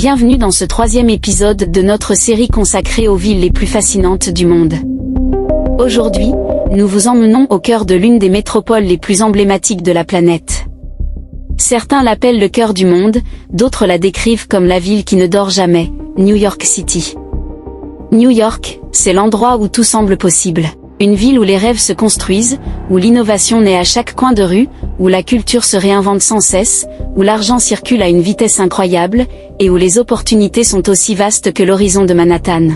Bienvenue dans ce 3e épisode de notre série consacrée aux villes les plus fascinantes du monde. Aujourd'hui, nous vous emmenons au cœur de l'une des métropoles les plus emblématiques de la planète. Certains l'appellent le cœur du monde, d'autres la décrivent comme la ville qui ne dort jamais, New York City. New York, c'est l'endroit où tout semble possible. Une ville où les rêves se construisent, où l'innovation naît à chaque coin de rue, où la culture se réinvente sans cesse, où l'argent circule à une vitesse incroyable, et où les opportunités sont aussi vastes que l'horizon de Manhattan.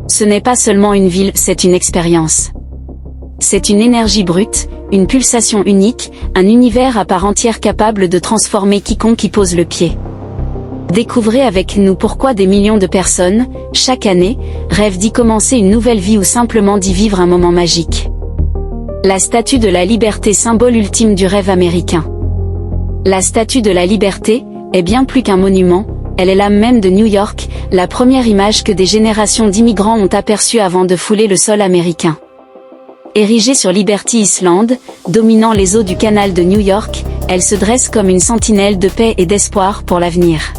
Ce n'est pas seulement une ville, c'est une expérience. C'est une énergie brute, une pulsation unique, un univers à part entière capable de transformer quiconque y pose le pied. Découvrez avec nous pourquoi des millions de personnes, chaque année, rêvent d'y commencer une nouvelle vie ou simplement d'y vivre un moment magique. La Statue de la Liberté, symbole ultime du rêve américain. La Statue de la Liberté est bien plus qu'un monument, elle est l'âme même de New York, la première image que des générations d'immigrants ont aperçue avant de fouler le sol américain. Érigée sur Liberty Island, dominant les eaux du canal de New York, elle se dresse comme une sentinelle de paix et d'espoir pour l'avenir.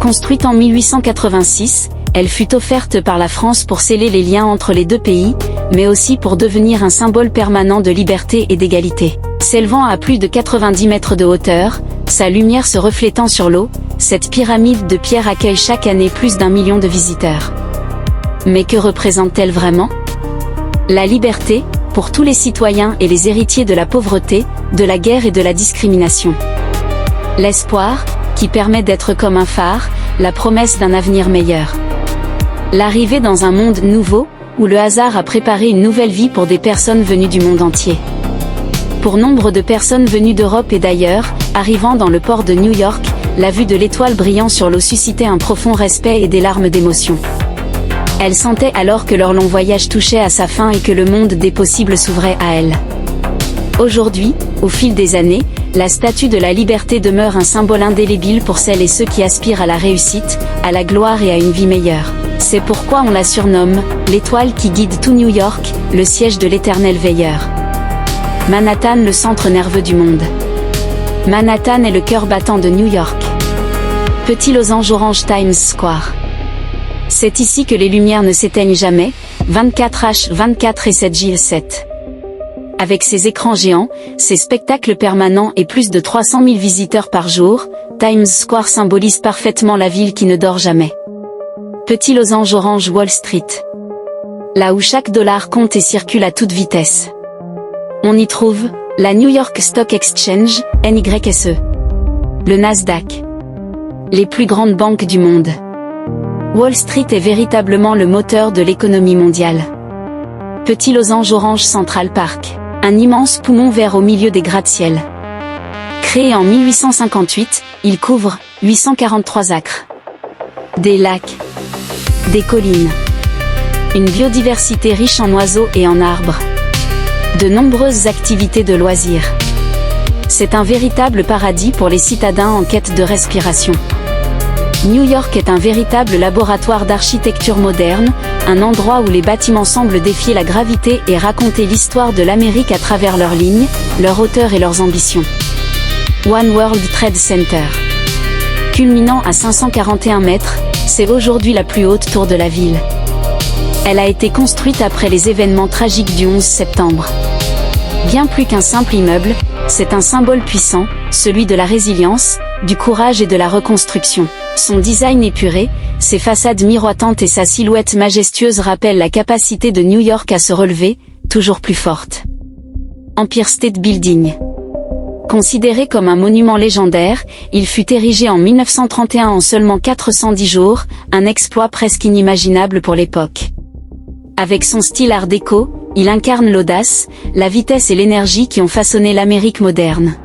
Construite en 1886, elle fut offerte par la France pour sceller les liens entre les deux pays, mais aussi pour devenir un symbole permanent de liberté et d'égalité. S'élevant à plus de 90 mètres de hauteur, sa lumière se reflétant sur l'eau, cette pyramide de pierre accueille chaque année plus d'1 million de visiteurs. Mais que représente-t-elle vraiment ? La liberté, pour tous les citoyens et les héritiers de la pauvreté, de la guerre et de la discrimination. L'espoir, qui permet d'être comme un phare, la promesse d'un avenir meilleur. L'arrivée dans un monde nouveau, où le hasard a préparé une nouvelle vie pour des personnes venues du monde entier. Pour nombre de personnes venues d'Europe et d'ailleurs, arrivant dans le port de New York, la vue de l'étoile brillant sur l'eau suscitait un profond respect et des larmes d'émotion. Elles sentaient alors que leur long voyage touchait à sa fin et que le monde des possibles s'ouvrait à elles. Aujourd'hui, au fil des années, la Statue de la Liberté demeure un symbole indélébile pour celles et ceux qui aspirent à la réussite, à la gloire et à une vie meilleure. C'est pourquoi on la surnomme « l'étoile qui guide tout New York, le siège de l'éternel veilleur ». Manhattan, le centre nerveux du monde. Manhattan est le cœur battant de New York. Petit losange orange Times Square. C'est ici que les lumières ne s'éteignent jamais, 24h24 et 7h7. Avec ses écrans géants, ses spectacles permanents et plus de 300 000 visiteurs par jour, Times Square symbolise parfaitement la ville qui ne dort jamais. Petit losange orange Wall Street. Là où chaque dollar compte et circule à toute vitesse. On y trouve la New York Stock Exchange, NYSE. Le Nasdaq. Les plus grandes banques du monde. Wall Street est véritablement le moteur de l'économie mondiale. Petit losange orange Central Park. Un immense poumon vert au milieu des gratte-ciel. Créé en 1858, il couvre 843 acres. Des lacs. Des collines. Une biodiversité riche en oiseaux et en arbres. De nombreuses activités de loisirs. C'est un véritable paradis pour les citadins en quête de respiration. New York est un véritable laboratoire d'architecture moderne, un endroit où les bâtiments semblent défier la gravité et raconter l'histoire de l'Amérique à travers leurs lignes, leur hauteur et leurs ambitions. One World Trade Center. Culminant à 541 mètres, c'est aujourd'hui la plus haute tour de la ville. Elle a été construite après les événements tragiques du 11 septembre. Bien plus qu'un simple immeuble, c'est un symbole puissant, celui de la résilience, du courage et de la reconstruction. Son design épuré, ses façades miroitantes et sa silhouette majestueuse rappellent la capacité de New York à se relever, toujours plus forte. Empire State Building. Considéré comme un monument légendaire, il fut érigé en 1931 en seulement 410 jours, un exploit presque inimaginable pour l'époque. Avec son style art déco, il incarne l'audace, la vitesse et l'énergie qui ont façonné l'Amérique moderne.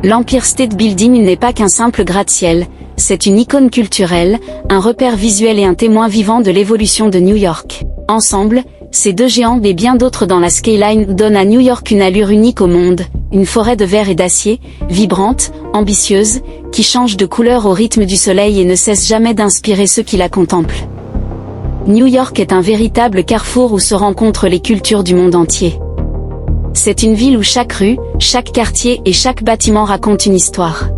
L'Empire State Building n'est pas qu'un simple gratte-ciel, c'est une icône culturelle, un repère visuel et un témoin vivant de l'évolution de New York. Ensemble, ces deux géants et bien d'autres dans la skyline donnent à New York une allure unique au monde, une forêt de verre et d'acier, vibrante, ambitieuse, qui change de couleur au rythme du soleil et ne cesse jamais d'inspirer ceux qui la contemplent. New York est un véritable carrefour où se rencontrent les cultures du monde entier. C'est une ville où chaque rue, chaque quartier et chaque bâtiment raconte une histoire.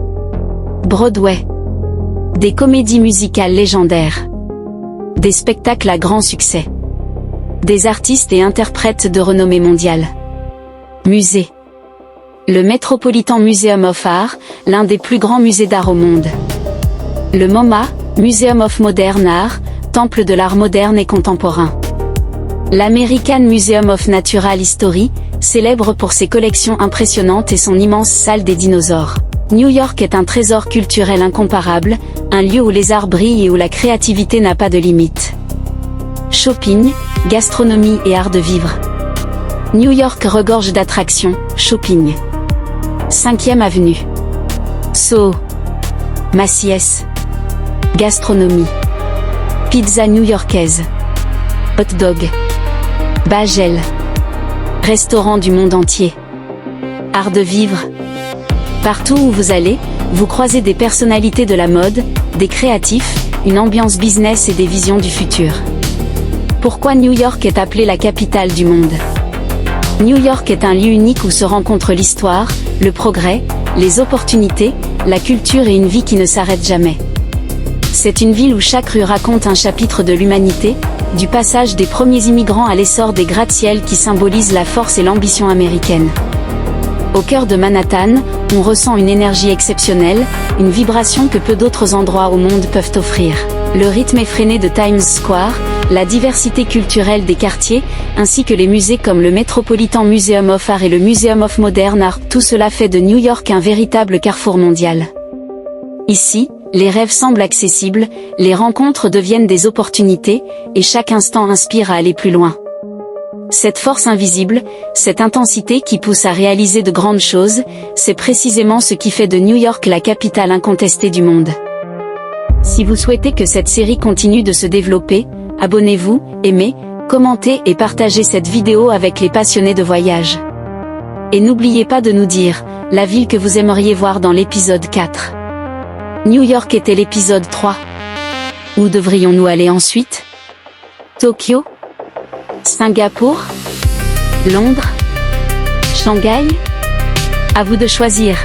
Broadway. Des comédies musicales légendaires. Des spectacles à grand succès. Des artistes et interprètes de renommée mondiale. Musée. Le Metropolitan Museum of Art, l'un des plus grands musées d'art au monde. Le MoMA, Museum of Modern Art, temple de l'art moderne et contemporain. L'American Museum of Natural History, célèbre pour ses collections impressionnantes et son immense salle des dinosaures. New York est un trésor culturel incomparable, un lieu où les arts brillent et où la créativité n'a pas de limite. Shopping, gastronomie et art de vivre. New York regorge d'attractions, shopping. 5e avenue. Soho. Macy's. Gastronomie. Pizza new-yorkaise. Hot dog. Bagel. Restaurants du monde entier. Art de vivre. Partout où vous allez, vous croisez des personnalités de la mode, des créatifs, une ambiance business et des visions du futur. Pourquoi New York est appelée la capitale du monde? New York est un lieu unique où se rencontrent l'histoire, le progrès, les opportunités, la culture et une vie qui ne s'arrête jamais. C'est une ville où chaque rue raconte un chapitre de l'humanité, du passage des premiers immigrants à l'essor des gratte-ciel qui symbolisent la force et l'ambition américaine. Au cœur de Manhattan, on ressent une énergie exceptionnelle, une vibration que peu d'autres endroits au monde peuvent offrir. Le rythme effréné de Times Square, la diversité culturelle des quartiers, ainsi que les musées comme le Metropolitan Museum of Art et le Museum of Modern Art, tout cela fait de New York un véritable carrefour mondial. Ici, les rêves semblent accessibles, les rencontres deviennent des opportunités, et chaque instant inspire à aller plus loin. Cette force invisible, cette intensité qui pousse à réaliser de grandes choses, c'est précisément ce qui fait de New York la capitale incontestée du monde. Si vous souhaitez que cette série continue de se développer, abonnez-vous, aimez, commentez et partagez cette vidéo avec les passionnés de voyage. Et n'oubliez pas de nous dire, la ville que vous aimeriez voir dans l'épisode 4. New York était l'épisode 3. Où devrions-nous aller ensuite? Tokyo? Singapour? Londres? Shanghai? À vous de choisir.